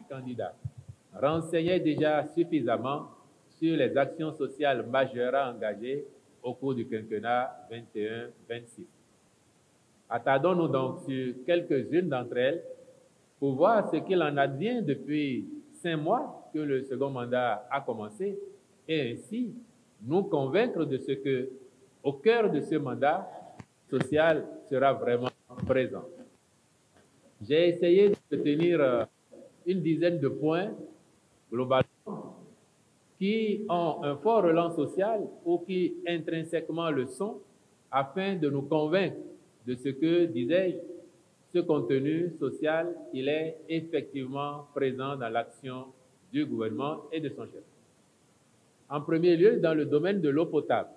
candidats renseignaient déjà suffisamment sur les actions sociales majeures à engager au cours du quinquennat 21-26. Attardons-nous donc sur quelques-unes d'entre elles pour voir ce qu'il en advient depuis 5 mois que le second mandat a commencé et ainsi nous convaincre de ce que, au cœur de ce mandat, social sera vraiment présent. J'ai essayé de tenir une dizaine de points globalement qui ont un fort relent social ou qui intrinsèquement le sont afin de nous convaincre de ce que, disais-je, ce contenu social, il est effectivement présent dans l'action du gouvernement et de son chef. En premier lieu, dans le domaine de l'eau potable,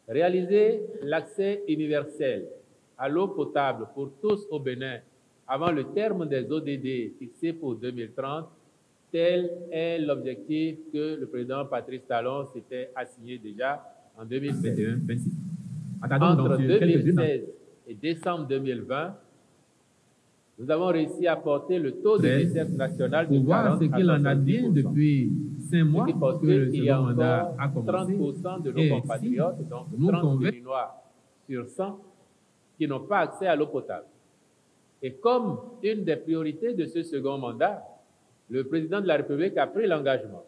réaliser l'accès universel à l'eau potable pour tous au Bénin avant le terme des ODD fixés pour 2030, tel est l'objectif que le président Patrice Talon s'était assigné déjà en 2021-26. Entre 2016 et décembre 2020, nous avons réussi à porter le taux de desserte nationale de 40 à 70%. Qu'il en advient depuis 5 mois que le second mandat a commencé. 30% de nos compatriotes, donc 30 Béninois sur 100, qui n'ont pas accès à l'eau potable. Et comme une des priorités de ce second mandat, le président de la République a pris l'engagement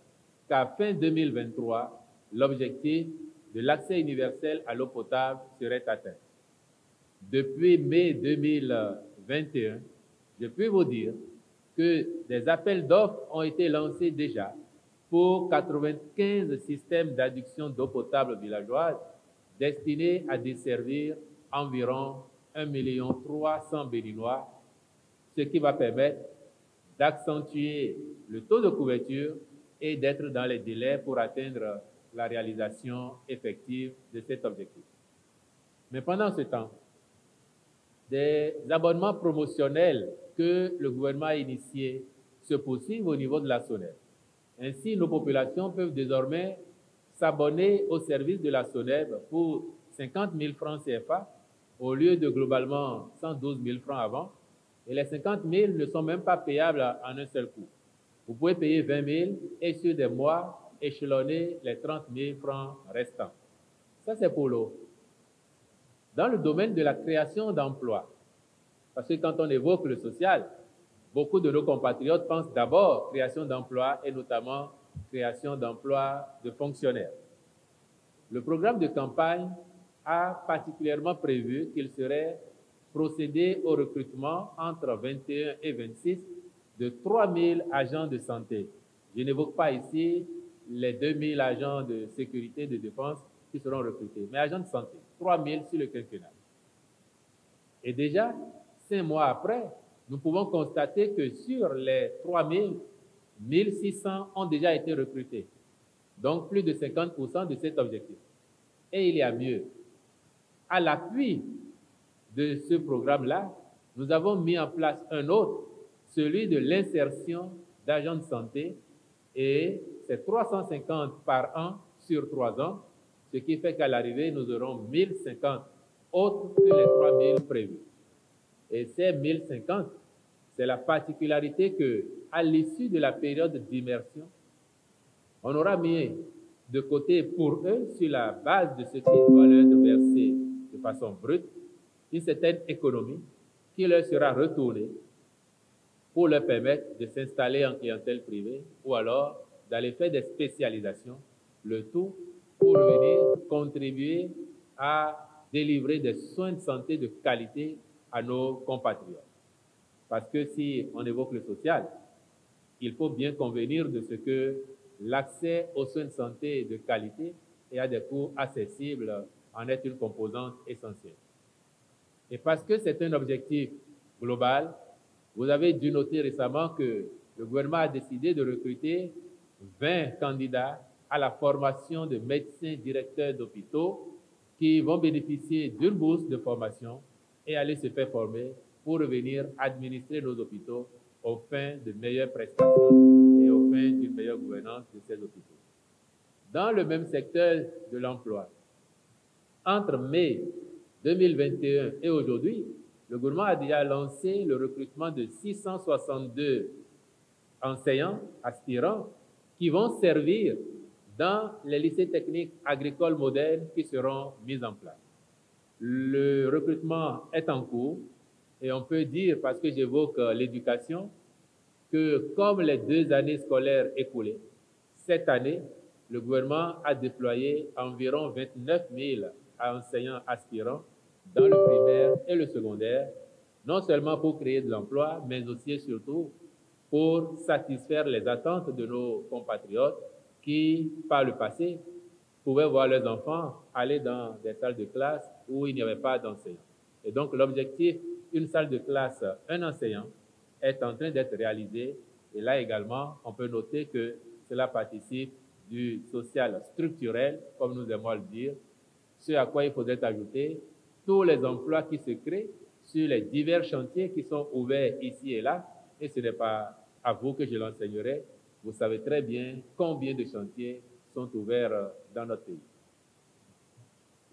qu'à fin 2023, l'objectif de l'accès universel à l'eau potable serait atteint. Depuis mai 2021, je peux vous dire que des appels d'offres ont été lancés déjà pour 95 systèmes d'adduction d'eau potable villageoise destinés à desservir environ 1,3 million Béninois, ce qui va permettre d'accentuer le taux de couverture et d'être dans les délais pour atteindre la réalisation effective de cet objectif. Mais pendant ce temps, des abonnements promotionnels que le gouvernement a initiés se poursuivent au niveau de la SONEB. Ainsi, nos populations peuvent désormais s'abonner au service de la SONEB pour 50 000 francs CFA au lieu de globalement 112 000 francs avant. Et les 50 000 ne sont même pas payables en un seul coup. Vous pouvez payer 20 000 et sur des mois échelonner les 30 000 francs restants. Ça, c'est pour l'eau. Dans le domaine de la création d'emplois, parce que quand on évoque le social, beaucoup de nos compatriotes pensent d'abord création d'emplois et notamment création d'emplois de fonctionnaires. Le programme de campagne a particulièrement prévu qu'il serait procédé au recrutement entre 21 et 26 de 3 000 agents de santé. Je n'évoque pas ici les 2 000 agents de sécurité et de défense qui seront recrutés, mais agents de santé, 3 000 sur le quinquennat. Et déjà, 5 mois après, nous pouvons constater que sur les 3 000, 1 600 ont déjà été recrutés. Donc, plus de 50% de cet objectif. Et il y a mieux. À l'appui de ce programme-là, nous avons mis en place un autre, celui de l'insertion d'agents de santé, et c'est 350 par an sur 3 ans, ce qui fait qu'à l'arrivée, nous aurons 1050 autres que les 3000 prévus. Et ces 1050, c'est la particularité qu'à l'issue de la période d'immersion, on aura mis de côté pour eux, sur la base de ce qui doit leur être versé de façon brute, une certaine économie qui leur sera retournée pour leur permettre de s'installer en clientèle privée ou alors d'aller faire des spécialisations, le tout pour venir contribuer à délivrer des soins de santé de qualité à nos compatriotes. Parce que si on évoque le social, il faut bien convenir de ce que l'accès aux soins de santé de qualité et à des coûts accessibles en est une composante essentielle. Et parce que c'est un objectif global, vous avez dû noter récemment que le gouvernement a décidé de recruter 20 candidats à la formation de médecins directeurs d'hôpitaux qui vont bénéficier d'une bourse de formation et aller se faire former pour revenir administrer nos hôpitaux aux fins de meilleures prestations et aux fins d'une meilleure gouvernance de ces hôpitaux. Dans le même secteur de l'emploi, entre mai 2021 et aujourd'hui, le gouvernement a déjà lancé le recrutement de 662 enseignants aspirants qui vont servir dans les lycées techniques agricoles modernes qui seront mis en place. Le recrutement est en cours et on peut dire, parce que j'évoque l'éducation, que comme les 2 années scolaires écoulées, cette année, le gouvernement a déployé environ 29 000 enseignants aspirants dans le primaire et le secondaire, non seulement pour créer de l'emploi, mais aussi et surtout pour satisfaire les attentes de nos compatriotes qui, par le passé, pouvaient voir leurs enfants aller dans des salles de classe où il n'y avait pas d'enseignants. Et donc l'objectif, une salle de classe, un enseignant, est en train d'être réalisé. Et là également, on peut noter que cela participe du social structurel, comme nous aimons le dire, ce à quoi il faudrait ajouter tous les emplois qui se créent sur les divers chantiers qui sont ouverts ici et là. Et ce n'est pas à vous que je l'enseignerai. Vous savez très bien combien de chantiers sont ouverts dans notre pays.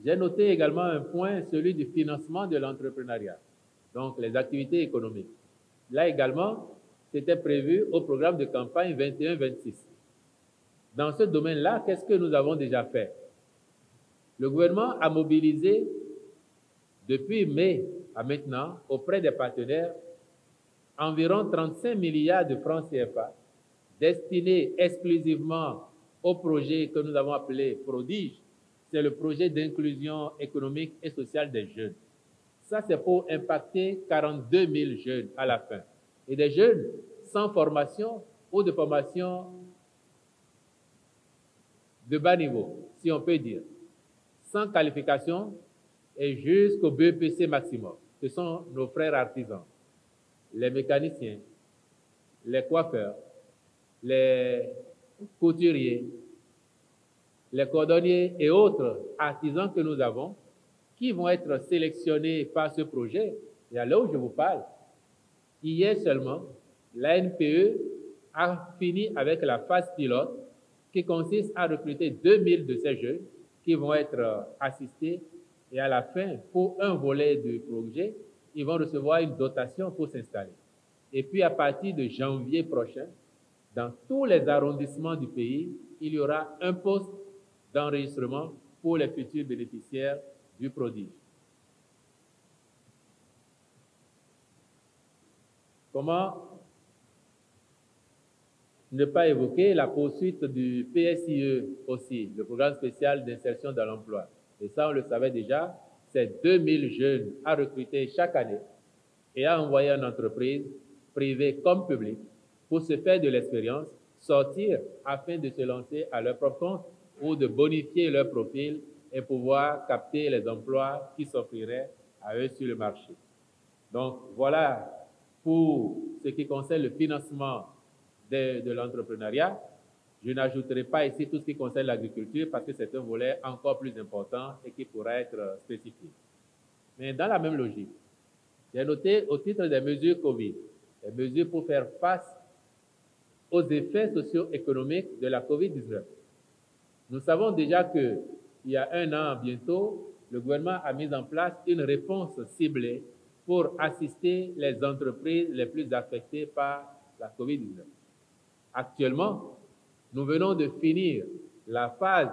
J'ai noté également un point, celui du financement de l'entrepreneuriat, donc les activités économiques. Là également, c'était prévu au programme de campagne 21-26. Dans ce domaine-là, qu'est-ce que nous avons déjà fait? Le gouvernement a mobilisé depuis mai à maintenant, auprès des partenaires, environ 35 milliards de francs CFA destinés exclusivement au projet que nous avons appelé Prodige. C'est le projet d'inclusion économique et sociale des jeunes. Ça, c'est pour impacter 42 000 jeunes à la fin. Et des jeunes sans formation ou de formation de bas niveau, si on peut dire, sans qualification et jusqu'au BEPC maximum. Ce sont nos frères artisans, les mécaniciens, les coiffeurs, les couturiers, les cordonniers et autres artisans que nous avons qui vont être sélectionnés par ce projet. Et à l'heure où je vous parle, hier seulement, la NPE a fini avec la phase pilote qui consiste à recruter 2000 de ces jeunes qui vont être assistés et à la fin, pour un volet du projet, ils vont recevoir une dotation pour s'installer. Et puis à partir de janvier prochain, dans tous les arrondissements du pays, il y aura un poste d'enregistrement pour les futurs bénéficiaires du Prodige. Comment ne pas évoquer la poursuite du PSIE aussi, le programme spécial d'insertion dans l'emploi. Et ça, on le savait déjà, c'est 2000 jeunes à recruter chaque année et à envoyer en entreprise, privée comme publique, pour se faire de l'expérience, sortir afin de se lancer à leur propre compte ou de bonifier leur profil et pouvoir capter les emplois qui s'offriraient à eux sur le marché. Donc voilà pour ce qui concerne le financement de l'entrepreneuriat. Je n'ajouterai pas ici tout ce qui concerne l'agriculture parce que c'est un volet encore plus important et qui pourra être spécifique. Mais dans la même logique, j'ai noté au titre des mesures COVID, les mesures pour faire face aux effets socio-économiques de la COVID-19. Nous savons déjà qu'il y a 1 an bientôt, le gouvernement a mis en place une réponse ciblée pour assister les entreprises les plus affectées par la COVID-19. Actuellement, nous venons de finir la phase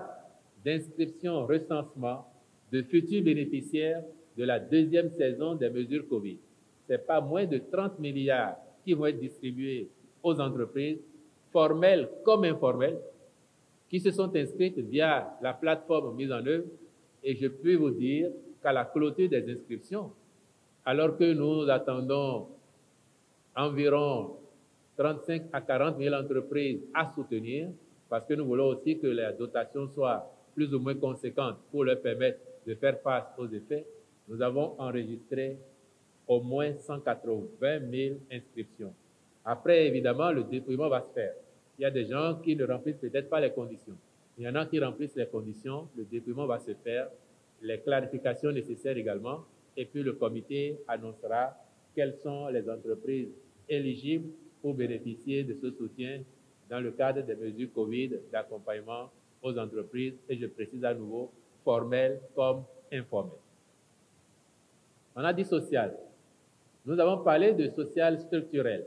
d'inscription recensement de futurs bénéficiaires de la 2e saison des mesures COVID. Ce n'est pas moins de 30 milliards qui vont être distribués aux entreprises, formelles comme informelles, qui se sont inscrites via la plateforme mise en œuvre. Et je peux vous dire qu'à la clôture des inscriptions, alors que nous attendons environ 35 à 40 000 entreprises à soutenir, parce que nous voulons aussi que la dotation soit plus ou moins conséquente pour leur permettre de faire face aux effets, nous avons enregistré au moins 180 000 inscriptions. Après, évidemment, le dépouillement va se faire. Il y a des gens qui ne remplissent peut-être pas les conditions. Il y en a qui remplissent les conditions, le dépouillement va se faire, les clarifications nécessaires également, et puis le comité annoncera quelles sont les entreprises éligibles pour bénéficier de ce soutien dans le cadre des mesures COVID d'accompagnement aux entreprises, et je précise à nouveau, formelles comme informelles. On a dit social. Nous avons parlé de social structurel.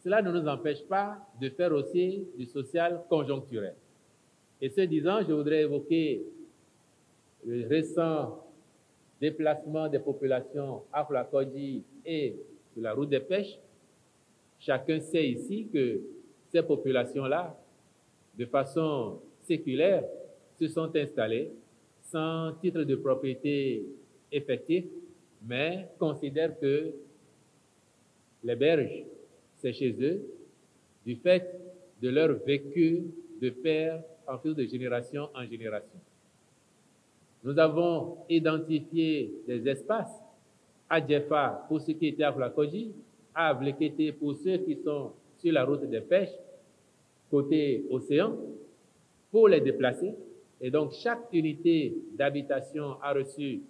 cela ne nous empêche pas de faire aussi du social conjoncturel. Et ce disant, je voudrais évoquer le récent déplacement des populations Afro-Kodji et de la route des pêches. Chacun sait ici que ces populations-là, de façon séculaire, se sont installées sans titre de propriété effectif, mais considèrent que les berges, c'est chez eux, du fait de leur vécu de père en fil de génération en génération. Nous avons identifié des espaces à Djefa pour ceux qui étaient à Afro-Kodji, à Vlekete pour ceux qui sont sur la route des pêches, côté océan, pour les déplacer. Et donc, chaque unité d'habitation a reçu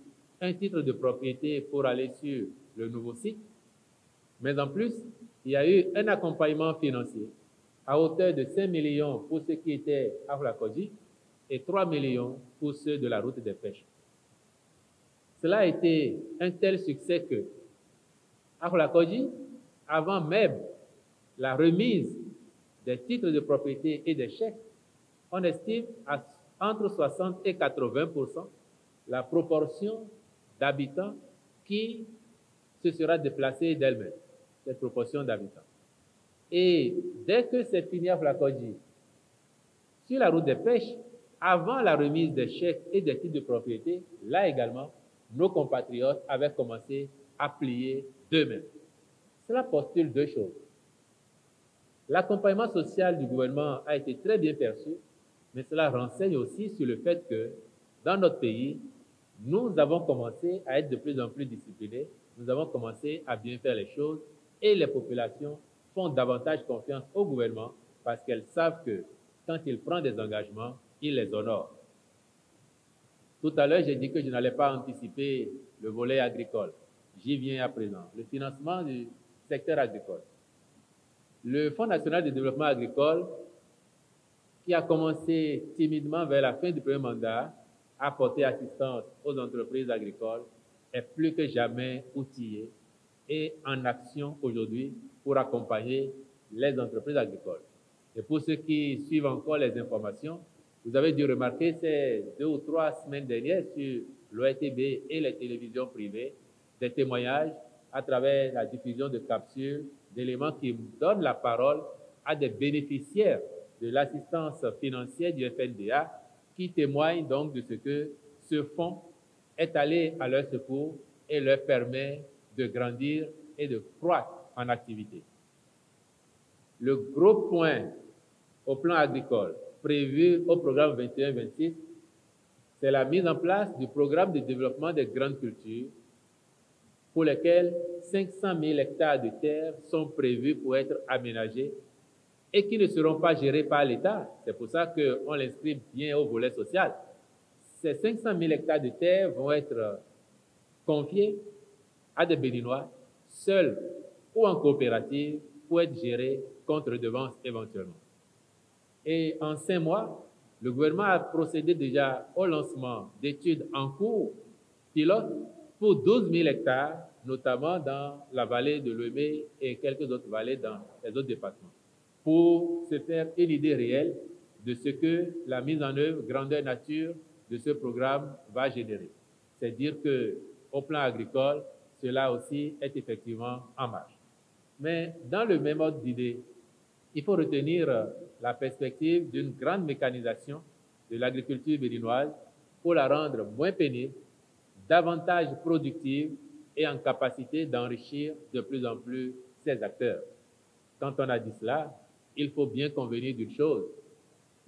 un titre de propriété pour aller sur le nouveau site. Mais en plus, il y a eu un accompagnement financier à hauteur de 5 millions pour ceux qui étaient à Afro-Kodji et 3 millions pour ceux de la route des pêches. Cela a été un tel succès que Afro-Kodji, avant même la remise des titres de propriété et des chèques, on estime à entre 60 et 80% la proportion d'habitants qui se sera déplacée d'elle-même, cette proportion d'habitants. Et dès que c'est fini à Afro-Kodji, sur la route des pêches, avant la remise des chèques et des titres de propriété, là également, nos compatriotes avaient commencé à plier d'eux-mêmes. Cela postule deux choses. L'accompagnement social du gouvernement a été très bien perçu, mais cela renseigne aussi sur le fait que, dans notre pays, nous avons commencé à être de plus en plus disciplinés, nous avons commencé à bien faire les choses et les populations font davantage confiance au gouvernement parce qu'elles savent que quand il prend des engagements, il les honore. Tout à l'heure, j'ai dit que je n'allais pas anticiper le volet agricole. J'y viens à présent. Le financement du secteur agricole. Le Fonds national de développement agricole, qui a commencé timidement vers la fin du premier mandat, à porter assistance aux entreprises agricoles, est plus que jamais outillé et en action aujourd'hui pour accompagner les entreprises agricoles. Et pour ceux qui suivent encore les informations, vous avez dû remarquer ces 2 ou 3 semaines dernières sur l'ORTB et les télévisions privées des témoignages à travers la diffusion de capsules, d'éléments qui donnent la parole à des bénéficiaires de l'assistance financière du FNDA qui témoignent donc de ce que ce fonds est allé à leur secours et leur permet de grandir et de croître en activité. Le gros point au plan agricole prévu au programme 21-26, c'est la mise en place du programme de développement des grandes cultures pour lesquels 500 000 hectares de terre sont prévus pour être aménagés et qui ne seront pas gérés par l'État. C'est pour ça qu'on l'inscrit bien au volet social. Ces 500 000 hectares de terre vont être confiés à des Béninois, seuls ou en coopérative, pour être gérés contre redevance éventuellement. Et en 5 mois, le gouvernement a procédé déjà au lancement d'études en cours pilotes pour 12 000 hectares, notamment dans la vallée de l'Ouémé et quelques autres vallées dans les autres départements, pour se faire une idée réelle de ce que la mise en œuvre grandeur nature de ce programme va générer. C'est dire qu'au plan agricole, cela aussi est effectivement en marche. Mais dans le même ordre d'idée, il faut retenir la perspective d'une grande mécanisation de l'agriculture béninoise pour la rendre moins pénible, davantage productive et en capacité d'enrichir de plus en plus ses acteurs. Quand on a dit cela, il faut bien convenir d'une chose.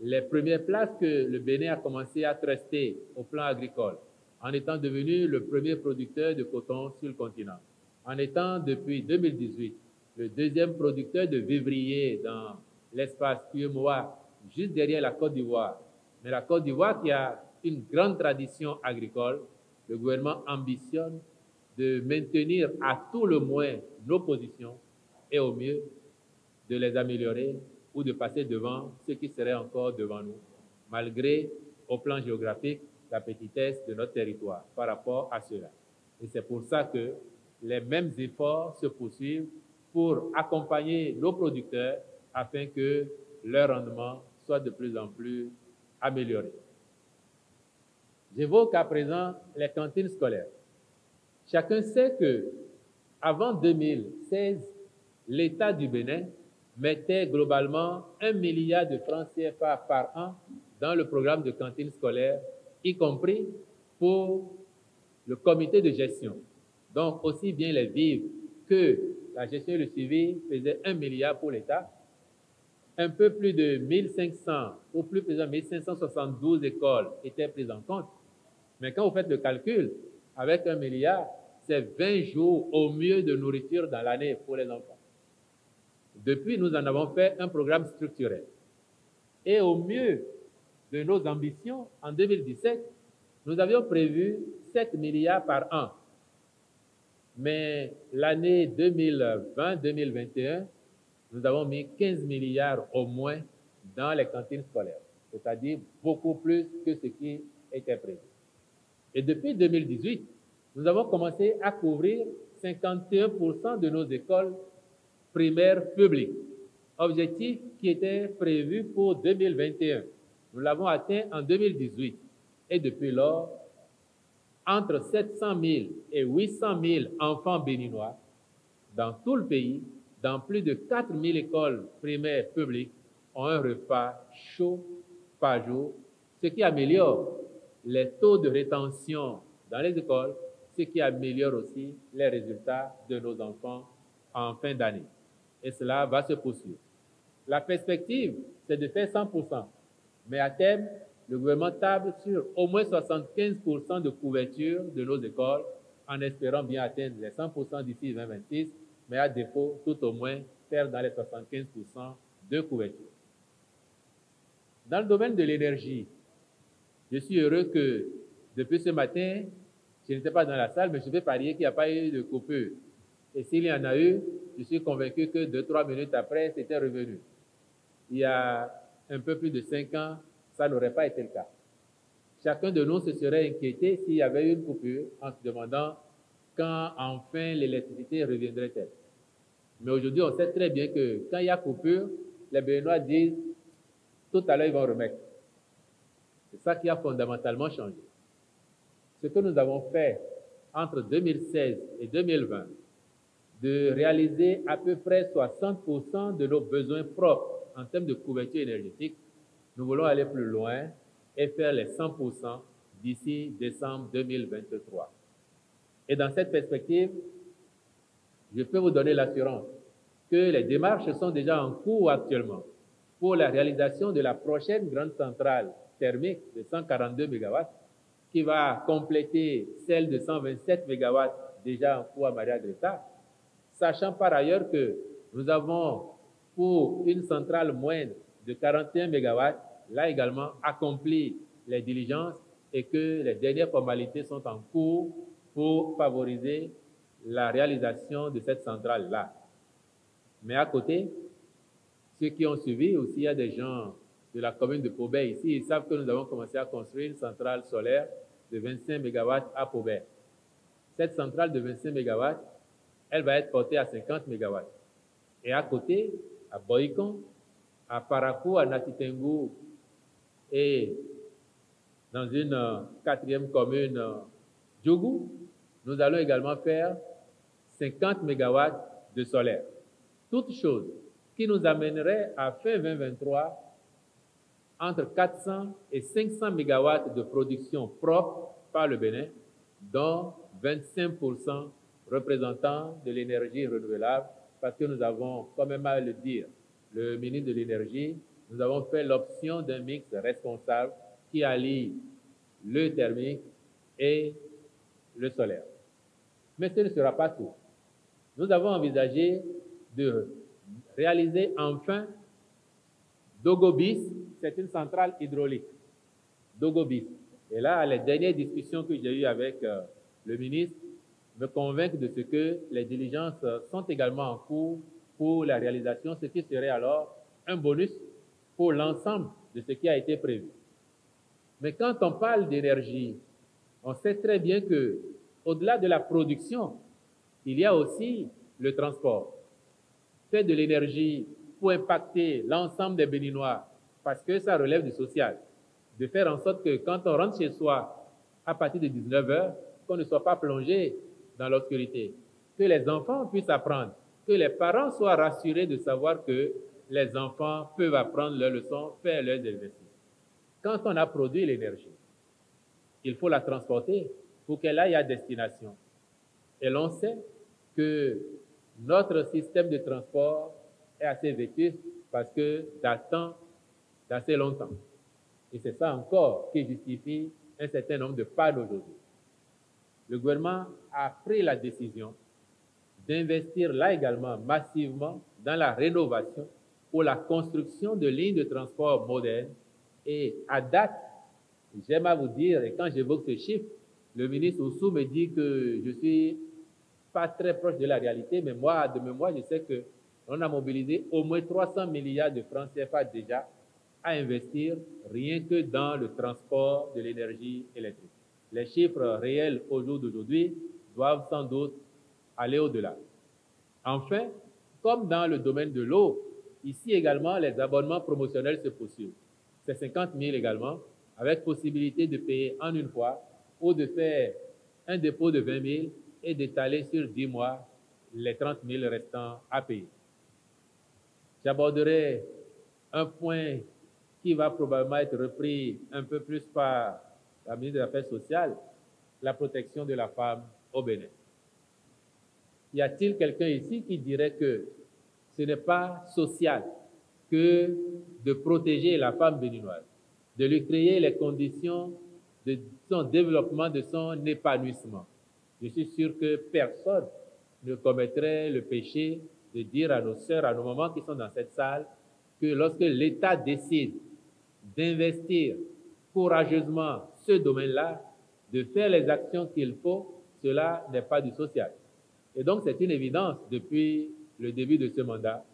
Les premières places que le Bénin a commencé à truster au plan agricole, en étant devenu le premier producteur de coton sur le continent, en étant depuis 2018 le deuxième producteur de vivrier dans l'espace UEMOA, juste derrière la Côte d'Ivoire. Mais la Côte d'Ivoire qui a une grande tradition agricole, le gouvernement ambitionne de maintenir à tout le moins nos positions et au mieux de les améliorer ou de passer devant ceux qui seraient encore devant nous, malgré, au plan géographique, la petitesse de notre territoire par rapport à cela. Et c'est pour ça que les mêmes efforts se poursuivent pour accompagner nos producteurs afin que leur rendement soit de plus en plus amélioré. J'évoque à présent les cantines scolaires. Chacun sait que avant 2016, l'État du Bénin mettait globalement 1 milliard de francs CFA par an dans le programme de cantines scolaires, y compris pour le comité de gestion. Donc, aussi bien les vivres que la gestion et le suivi faisaient 1 milliard pour l'État. Un peu plus de 1500 ou plus précisément 1572 écoles étaient prises en compte. Mais quand vous faites le calcul, avec 1 milliard, c'est 20 jours au mieux de nourriture dans l'année pour les enfants. Depuis, nous en avons fait un programme structurel. Et au mieux de nos ambitions, en 2017, nous avions prévu 7 milliards par an. Mais l'année 2020-2021, nous avons mis 15 milliards au moins dans les cantines scolaires, c'est-à-dire beaucoup plus que ce qui était prévu. Et depuis 2018, nous avons commencé à couvrir 51% de nos écoles primaires publiques, objectif qui était prévu pour 2021. Nous l'avons atteint en 2018 et depuis lors, entre 700 000 et 800 000 enfants béninois dans tout le pays, dans plus de 4 000 écoles primaires publiques, ont un repas chaud par jour, ce qui améliore les taux de rétention dans les écoles, ce qui améliore aussi les résultats de nos enfants en fin d'année. Et cela va se poursuivre. La perspective, c'est de faire 100%. Mais à terme, le gouvernement table sur au moins 75% de couverture de nos écoles, en espérant bien atteindre les 100% d'ici 2026, mais à défaut, tout au moins, faire dans les 75% de couverture. Dans le domaine de l'énergie, je suis heureux que depuis ce matin, je n'étais pas dans la salle, mais je vais parier qu'il n'y a pas eu de coupure. Et s'il y en a eu, je suis convaincu que 2-3 minutes après, c'était revenu. Il y a un peu plus de 5 ans, ça n'aurait pas été le cas. Chacun de nous se serait inquiété s'il y avait eu une coupure en se demandant quand enfin l'électricité reviendrait-elle. Mais aujourd'hui, on sait très bien que quand il y a coupure, les Béninois disent tout à l'heure, ils vont remettre. C'est ça qui a fondamentalement changé. Ce que nous avons fait entre 2016 et 2020, de réaliser à peu près 60% de nos besoins propres en termes de couverture énergétique, nous voulons aller plus loin et faire les 100% d'ici décembre 2023. Et dans cette perspective, je peux vous donner l'assurance que les démarches sont déjà en cours actuellement pour la réalisation de la prochaine grande centrale thermique de 142 MW qui va compléter celle de 127 MW déjà en cours à Maria Greta, sachant par ailleurs que nous avons pour une centrale moindre de 41 MW, là également accompli les diligences et que les dernières formalités sont en cours pour favoriser la réalisation de cette centrale-là. Mais à côté, ceux qui ont suivi aussi, il y a des gens de la commune de Paubert ici, ils savent que nous avons commencé à construire une centrale solaire de 25 MW à Paubert. Cette centrale de 25 MW, elle va être portée à 50 MW. Et à côté, à Boïcon, à Parakou, à Natitengu et dans une quatrième commune, Djougou, nous allons également faire 50 MW de solaire. Toutes choses qui nous amèneraient à fin 2023 entre 400 et 500 MW de production propre par le Bénin, dont 25% représentant de l'énergie renouvelable, parce que nous avons, comme même à le dire, le ministre de l'Énergie, nous avons fait l'option d'un mix responsable qui allie le thermique et le solaire. Mais ce ne sera pas tout. Nous avons envisagé de réaliser enfin Dogobis, c'est une centrale hydraulique. Dogobis. Et là, les dernières discussions que j'ai eues avec le ministre me convainquent de ce que les diligences sont également en cours pour la réalisation, ce qui serait alors un bonus pour l'ensemble de ce qui a été prévu. Mais quand on parle d'énergie, on sait très bien que, au-delà de la production, il y a aussi le transport. fait de l'énergie pour impacter l'ensemble des Béninois, parce que ça relève du social, de faire en sorte que quand on rentre chez soi à partir de 19h, qu'on ne soit pas plongé dans l'obscurité, que les enfants puissent apprendre, que les parents soient rassurés de savoir que les enfants peuvent apprendre leurs leçons, faire leurs exercices. Quand on a produit l'énergie, il faut la transporter pour qu'elle aille à destination. Et l'on sait que notre système de transport est assez vétuste parce que datant d'assez longtemps. Et c'est ça encore qui justifie un certain nombre de pannes aujourd'hui. Le gouvernement a pris la décision d'investir là également massivement dans la rénovation ou la construction de lignes de transport modernes. Et à date, j'aime à vous dire, et quand j'évoque ce chiffre, le ministre Oussou me dit que je suis pas très proche de la réalité, mais moi, de mémoire, je sais qu'on a mobilisé au moins 300 milliards de francs CFA déjà à investir rien que dans le transport de l'énergie électrique. Les chiffres réels au jour d'aujourd'hui doivent sans doute aller au-delà. Enfin, comme dans le domaine de l'eau, ici également, les abonnements promotionnels se poursuivent. C'est 50 000 également, avec possibilité de payer en une fois ou de faire un dépôt de 20 000 et d'étaler sur 10 mois les 30 000 restants à payer. J'aborderai un point qui va probablement être repris un peu plus par la ministre des Affaires sociales, la protection de la femme au Bénin. Y a-t-il quelqu'un ici qui dirait que ce n'est pas social que de protéger la femme béninoise, de lui créer les conditions de son développement, de son épanouissement? Je suis sûr que personne ne commettrait le péché de dire à nos sœurs, à nos mamans qui sont dans cette salle, que lorsque l'État décide d'investir courageusement ce domaine-là, de faire les actions qu'il faut, cela n'est pas du social. Et donc, c'est une évidence depuis le début de ce mandat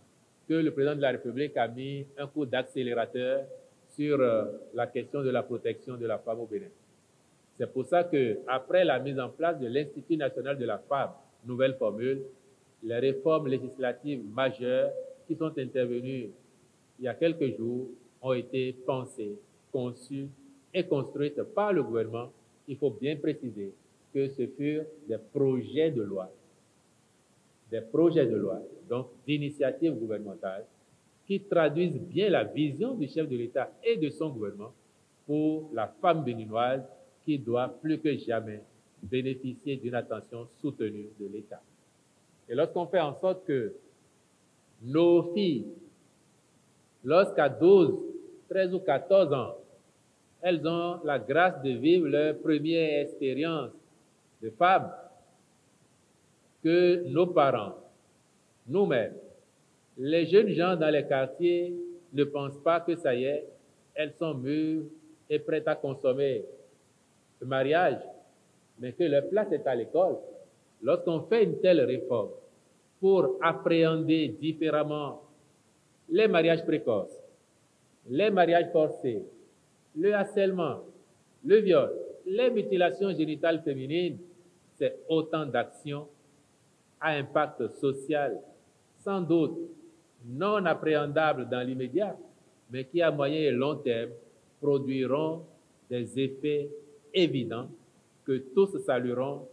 que le président de la République a mis un coup d'accélérateur sur la question de la protection de la femme au Bénin. C'est pour ça qu'après la mise en place de l'Institut national de la femme, nouvelle formule, les réformes législatives majeures qui sont intervenues il y a quelques jours ont été pensées, conçues et construites par le gouvernement. Il faut bien préciser que ce furent des projets de loi, donc d'initiatives gouvernementales, qui traduisent bien la vision du chef de l'État et de son gouvernement pour la femme béninoise qui doit plus que jamais bénéficier d'une attention soutenue de l'État. Et lorsqu'on fait en sorte que nos filles, lorsqu'à 12, 13 ou 14 ans, elles ont la grâce de vivre leur première expérience de femme, que nos parents, nous-mêmes, les jeunes gens dans les quartiers ne pensent pas que ça y est, elles sont mûres et prêtes à consommer le mariage, mais que leur place est à l'école. Lorsqu'on fait une telle réforme pour appréhender différemment les mariages précoces, les mariages forcés, le harcèlement, le viol, les mutilations génitales féminines, c'est autant d'actions à impact social, sans doute non appréhendables dans l'immédiat, mais qui à moyen et long terme produiront des effets évidents que tous salueront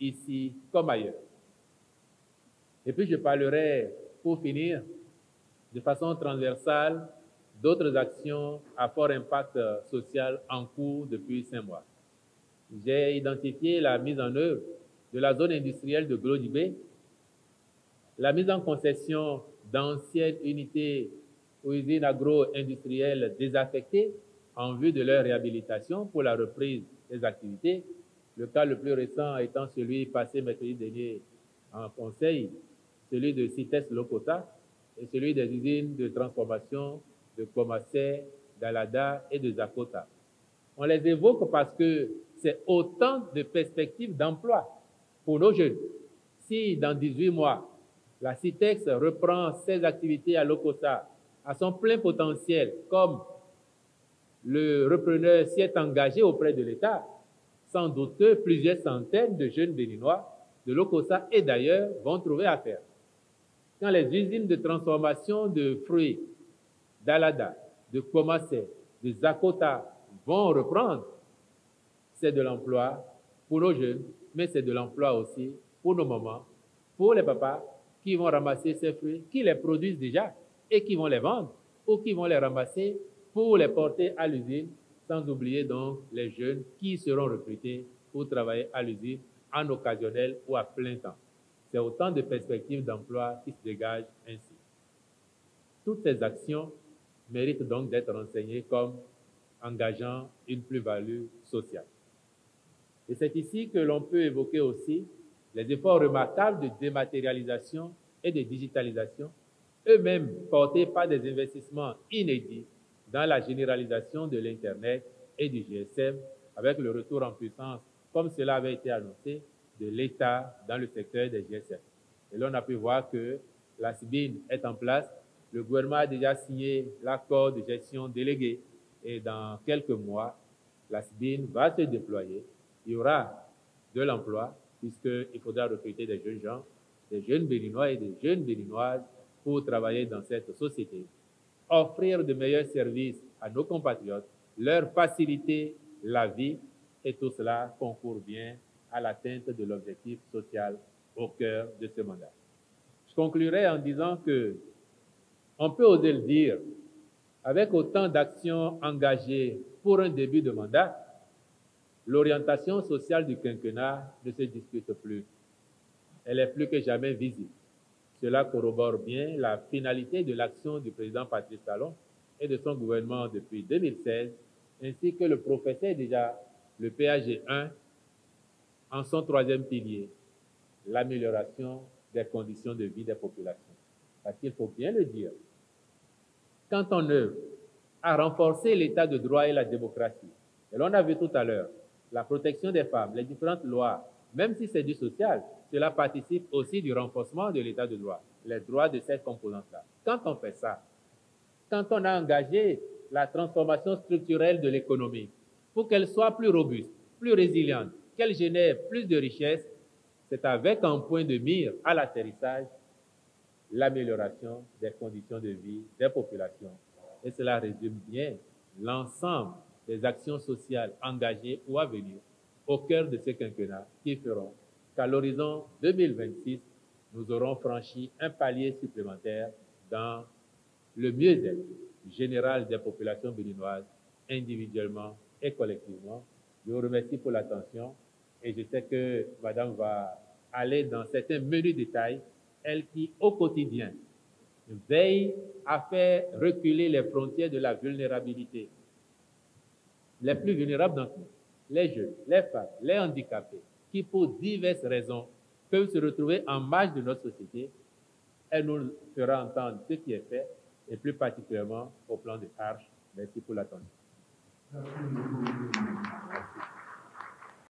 ici comme ailleurs. Et puis je parlerai, pour finir, de façon transversale, d'autres actions à fort impact social en cours depuis 5 mois. J'ai identifié la mise en œuvre de la zone industrielle de Glodibé, la mise en concession d'anciennes unités ou usines agro-industrielles désaffectées en vue de leur réhabilitation pour la reprise des activités. Le cas le plus récent étant celui passé mercredi dernier en conseil, celui de CITES Lokota et celui des usines de transformation de Komassé, d'Alada et de Zakota. On les évoque parce que c'est autant de perspectives d'emploi pour nos jeunes. Si dans 18 mois, la CITEX reprend ses activités à Lokota à son plein potentiel, comme le repreneur s'y est engagé auprès de l'État, sans doute que plusieurs centaines de jeunes béninois de Lokossa et d'ailleurs vont trouver affaire. quand les usines de transformation de fruits d'Alada, de Komassé, de Zakota vont reprendre, c'est de l'emploi pour nos jeunes, mais c'est de l'emploi aussi pour nos mamans, pour les papas qui vont ramasser ces fruits, qui les produisent déjà et qui vont les vendre ou qui vont les ramasser pour les porter à l'usine, sans oublier donc les jeunes qui seront recrutés pour travailler à l'usine en occasionnel ou à plein temps. C'est autant de perspectives d'emploi qui se dégagent ainsi. Toutes ces actions méritent donc d'être enseignées comme engageant une plus-value sociale. Et c'est ici que l'on peut évoquer aussi les efforts remarquables de dématérialisation et de digitalisation, eux-mêmes portés par des investissements inédits dans la généralisation de l'Internet et du GSM, avec le retour en puissance, comme cela avait été annoncé, de l'État dans le secteur des GSM. Et là, on a pu voir que la SBIN est en place. Le gouvernement a déjà signé l'accord de gestion délégué et dans quelques mois, la SBIN va se déployer. Il y aura de l'emploi puisqu'il faudra recruter des jeunes gens, des jeunes Béninois et des jeunes Béninoises pour travailler dans cette société, offrir de meilleurs services à nos compatriotes, leur faciliter la vie et tout cela concourt bien à l'atteinte de l'objectif social au cœur de ce mandat. Je conclurai en disant que on peut oser le dire, avec autant d'actions engagées pour un début de mandat, l'orientation sociale du quinquennat ne se discute plus. Elle est plus que jamais visible. Cela corrobore bien la finalité de l'action du président Patrice Talon et de son gouvernement depuis 2016, ainsi que le professait déjà le PAG 1 en son troisième pilier, l'amélioration des conditions de vie des populations. Parce qu'il faut bien le dire, quand on œuvre à renforcer l'état de droit et la démocratie, et l'on a vu tout à l'heure, la protection des femmes, les différentes lois, même si c'est du social, cela participe aussi du renforcement de l'état de droit, les droits de cette composante-là. Quand on fait ça, quand on a engagé la transformation structurelle de l'économie pour qu'elle soit plus robuste, plus résiliente, qu'elle génère plus de richesses, c'est avec un point de mire à l'atterrissage l'amélioration des conditions de vie des populations. Et cela résume bien l'ensemble des actions sociales engagées ou à venir au cœur de ce quinquennat qui feront qu'à l'horizon 2026, nous aurons franchi un palier supplémentaire dans le mieux-être général des populations béninoises, individuellement et collectivement. Je vous remercie pour l'attention et je sais que Madame va aller dans certains menus détails, elle qui, au quotidien, veille à faire reculer les frontières de la vulnérabilité. Les plus vulnérables d'entre nous, les jeunes, les femmes, les handicapés, qui pour diverses raisons peuvent se retrouver en marge de notre société, elle nous fera entendre ce qui est fait, et plus particulièrement au plan de Arche. Merci pour l'attention. Merci.